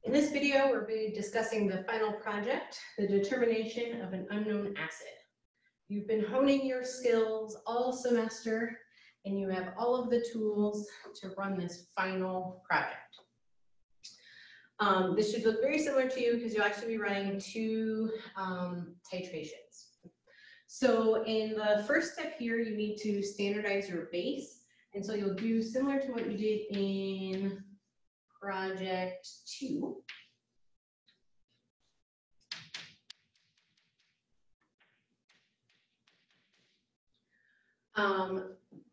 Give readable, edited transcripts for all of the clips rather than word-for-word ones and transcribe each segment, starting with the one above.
In this video, we'll be discussing the final project, the determination of an unknown acid. You've been honing your skills all semester, and you have all of the tools to run this final project. This should look very similar to you because you'll actually be running two titrations. So in the first step here, you need to standardize your base. And so you'll do similar to what you did in project 2.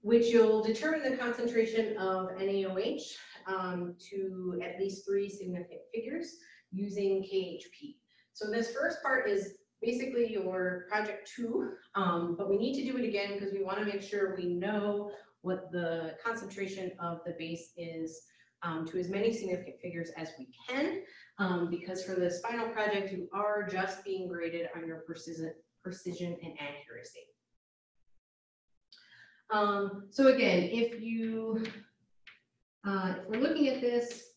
Which you'll determine the concentration of NaOH to at least 3 significant figures using KHP. So this first part is basically your project 2, but we need to do it again because we want to make sure we know what the concentration of the base is to as many significant figures as we can, because for this final project, you are just being graded on your precision and accuracy. So again, if we're looking at this,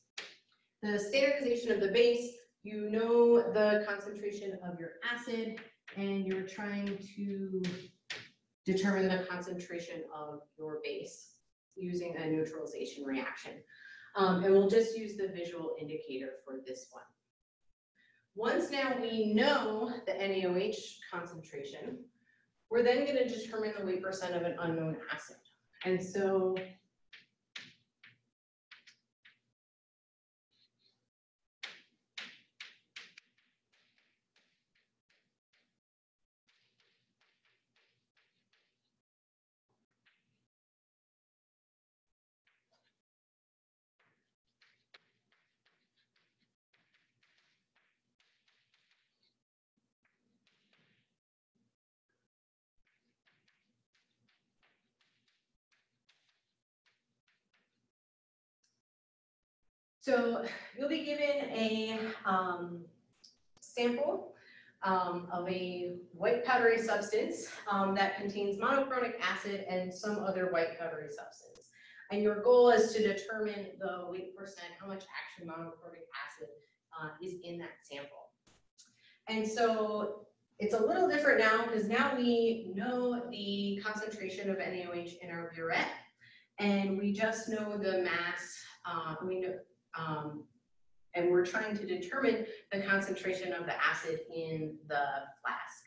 the standardization of the base, you know the concentration of your acid, and you're trying to determine the concentration of your base using a neutralization reaction. And we'll just use the visual indicator for this one. Once now we know the NaOH concentration, we're then going to determine the weight percent of an unknown acid. And so you'll be given a sample of a white powdery substance that contains monochronic acid and some other white powdery substance. And your goal is to determine the weight percent, how much actually monochronic acid is in that sample. And so it's a little different now because now we know the concentration of NaOH in our burette, and we just know the mass. And we're trying to determine the concentration of the acid in the flask.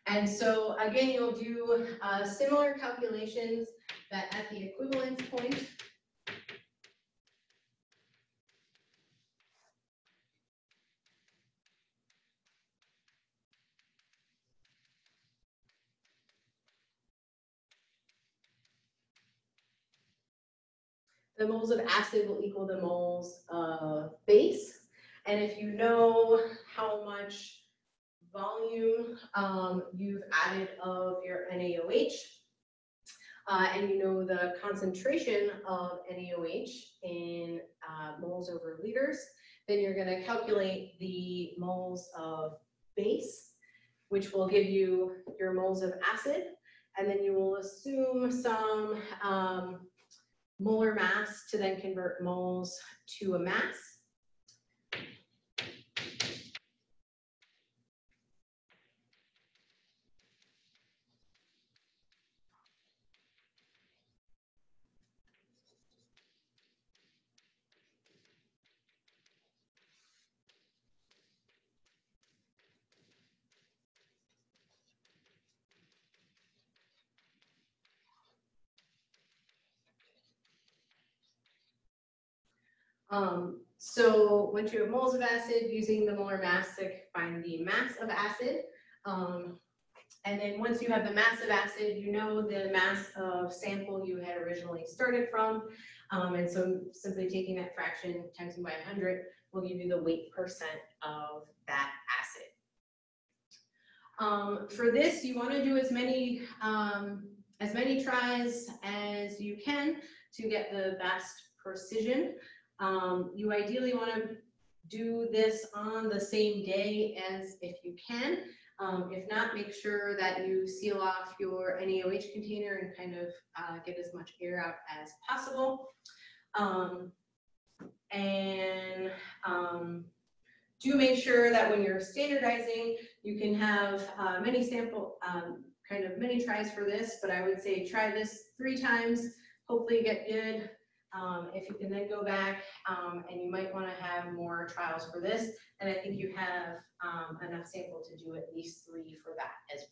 And so again, you'll do similar calculations that at the equivalence point, the moles of acid will equal the moles of base. And if you know how much volume you've added of your NaOH, and you know the concentration of NaOH in moles over liters, then you're going to calculate the moles of base, which will give you your moles of acid. And then you will assume some molar mass to then convert moles to a mass. So once you have moles of acid, using the molar mass to find the mass of acid. And then once you have the mass of acid, you know the mass of sample you had originally started from. And so simply taking that fraction times by 100 will give you the weight percent of that acid. For this, you want to do as many tries as you can to get the best precision. You ideally want to do this on the same day as if you can. If not, make sure that you seal off your NaOH container and kind of get as much air out as possible. And do make sure that when you're standardizing, you can have many sample, kind of many tries for this, but I would say try this 3 times, hopefully get good. If you can then go back, and you might wanna have more trials for this, and I think you have enough sample to do at least 3 for that as